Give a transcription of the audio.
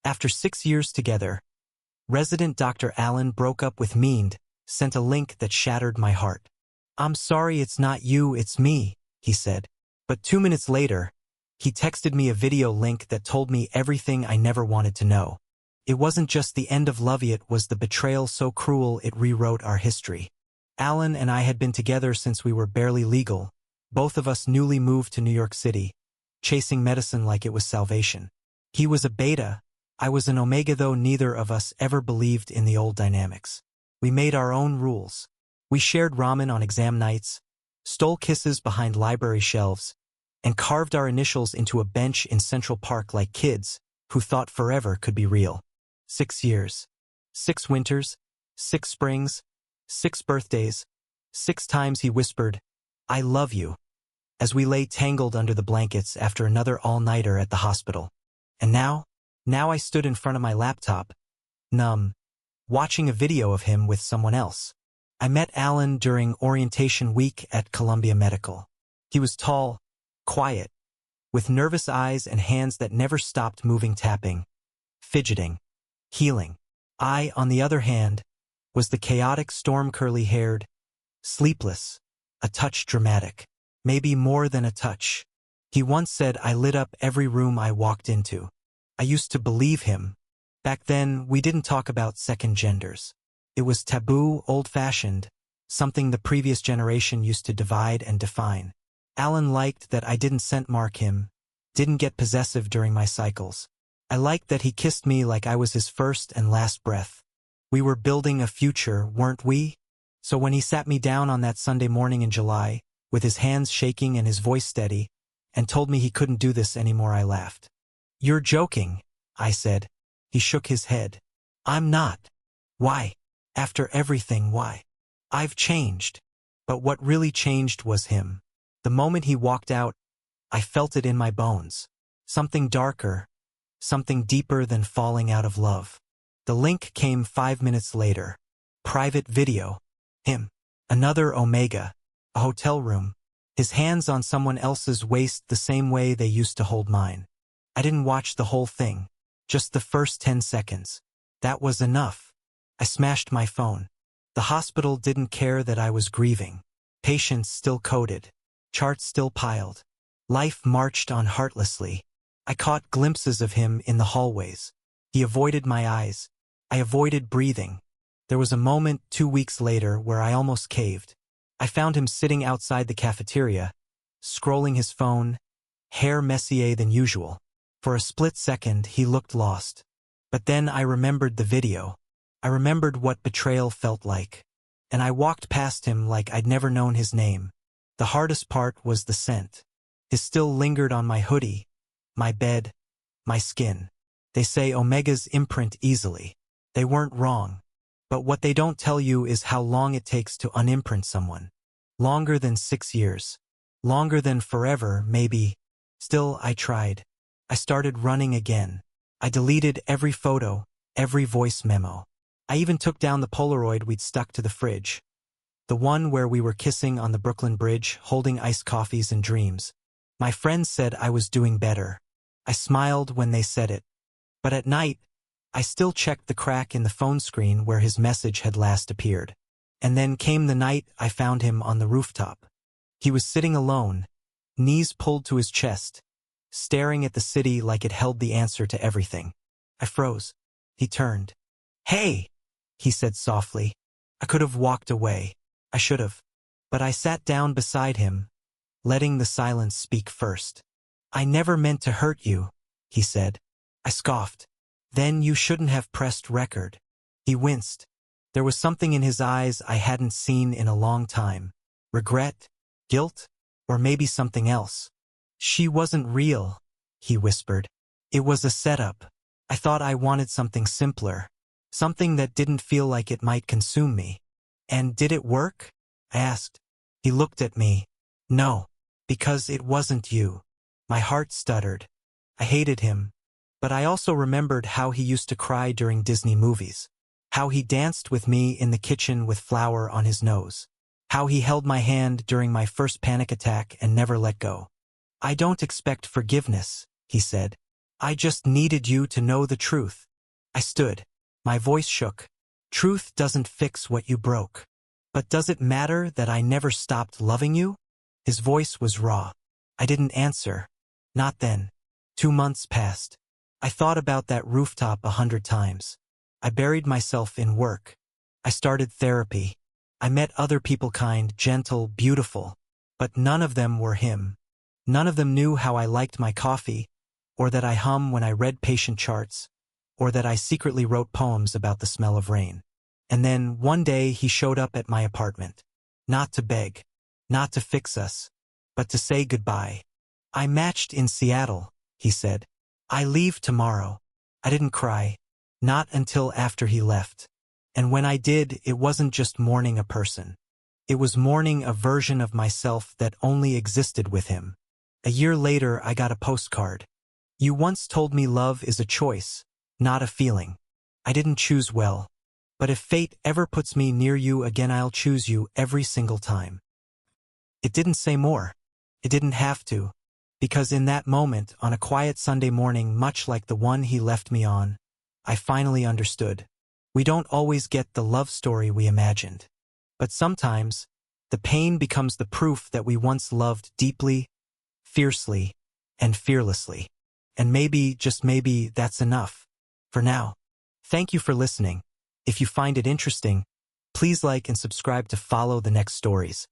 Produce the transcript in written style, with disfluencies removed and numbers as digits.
After 6 years together, resident Dr. Allen broke up with Meend, sent a link that shattered my heart. "I'm sorry it's not you, it's me," he said. But 2 minutes later, he texted me a video link that told me everything I never wanted to know. It wasn't just the end of love, it was the betrayal so cruel it rewrote our history. Allen and I had been together since we were barely legal, both of us newly moved to New York City, chasing medicine like it was salvation. He was a beta, I was an omega, though neither of us ever believed in the old dynamics. We made our own rules. We shared ramen on exam nights, stole kisses behind library shelves, and carved our initials into a bench in Central Park like kids who thought forever could be real. 6 years. 6 winters. 6 springs. 6 birthdays. 6 times he whispered, "I love you," as we lay tangled under the blankets after another all-nighter at the hospital. And now I stood in front of my laptop, numb, watching a video of him with someone else. I met Allen during orientation week at Columbia Medical. He was tall, quiet, with nervous eyes and hands that never stopped moving, tapping, fidgeting, healing. I, on the other hand, was the chaotic storm, curly-haired, sleepless, a touch dramatic, maybe more than a touch. He once said I lit up every room I walked into. I used to believe him. Back then, we didn't talk about second genders. It was taboo, old-fashioned, something the previous generation used to divide and define. Allen liked that I didn't scent mark him, didn't get possessive during my cycles. I liked that he kissed me like I was his first and last breath. We were building a future, weren't we? So when he sat me down on that Sunday morning in July, with his hands shaking and his voice steady, and told me he couldn't do this anymore, I laughed. "You're joking," I said. He shook his head. "I'm not." "Why? After everything, why?" "I've changed." But what really changed was him. The moment he walked out, I felt it in my bones. Something darker, something deeper than falling out of love. The link came 5 minutes later. Private video. Him. Another omega. A hotel room. His hands on someone else's waist the same way they used to hold mine. I didn't watch the whole thing. Just the first 10 seconds. That was enough. I smashed my phone. The hospital didn't care that I was grieving. Patients still coded. Charts still piled. Life marched on heartlessly. I caught glimpses of him in the hallways. He avoided my eyes. I avoided breathing. There was a moment 2 weeks later where I almost caved. I found him sitting outside the cafeteria, scrolling his phone, hair messier than usual. For a split second, he looked lost. But then I remembered the video. I remembered what betrayal felt like. And I walked past him like I'd never known his name. The hardest part was the scent. It still lingered on my hoodie, my bed, my skin. They say omegas imprint easily. They weren't wrong. But what they don't tell you is how long it takes to unimprint someone. Longer than 6 years. Longer than forever, maybe. Still, I tried. I started running again. I deleted every photo, every voice memo. I even took down the Polaroid we'd stuck to the fridge. The one where we were kissing on the Brooklyn Bridge, holding iced coffees and dreams. My friends said I was doing better. I smiled when they said it. But at night, I still checked the crack in the phone screen where his message had last appeared. And then came the night I found him on the rooftop. He was sitting alone, knees pulled to his chest, staring at the city like it held the answer to everything. I froze. He turned. "Hey," he said softly. I could have walked away. I should have. But I sat down beside him, letting the silence speak first. "I never meant to hurt you," he said. I scoffed. "Then you shouldn't have pressed record." He winced. There was something in his eyes I hadn't seen in a long time. Regret? Guilt? Or maybe something else. "She wasn't real," he whispered. "It was a setup. I thought I wanted something simpler. Something that didn't feel like it might consume me." "And did it work?" I asked. He looked at me. "No, because it wasn't you." My heart stuttered. I hated him. But I also remembered how he used to cry during Disney movies. How he danced with me in the kitchen with flour on his nose. How he held my hand during my first panic attack and never let go. "I don't expect forgiveness," he said. I just needed you to know the truth. I stood. My voice shook. Truth doesn't fix what you broke. But does it matter that I never stopped loving you? His voice was raw. I didn't answer. Not then. 2 months passed. I thought about that rooftop 100 times. I buried myself in work. I started therapy. I met other people, kind, gentle, beautiful. But none of them were him. None of them knew how I liked my coffee, or that I hum when I read patient charts, or that I secretly wrote poems about the smell of rain. And then, one day, he showed up at my apartment. Not to beg, not to fix us, but to say goodbye. I matched in Seattle, he said. I leave tomorrow. I didn't cry. Not until after he left. And when I did, it wasn't just mourning a person. It was mourning a version of myself that only existed with him. A year later, I got a postcard. You once told me love is a choice, not a feeling. I didn't choose well. But if fate ever puts me near you again, I'll choose you every single time. It didn't say more. It didn't have to. Because in that moment, on a quiet Sunday morning, much like the one he left me on, I finally understood. We don't always get the love story we imagined. But sometimes, the pain becomes the proof that we once loved deeply, fiercely, and fearlessly. And maybe, just maybe, that's enough. For now. Thank you for listening. If you find it interesting, please like and subscribe to follow the next stories.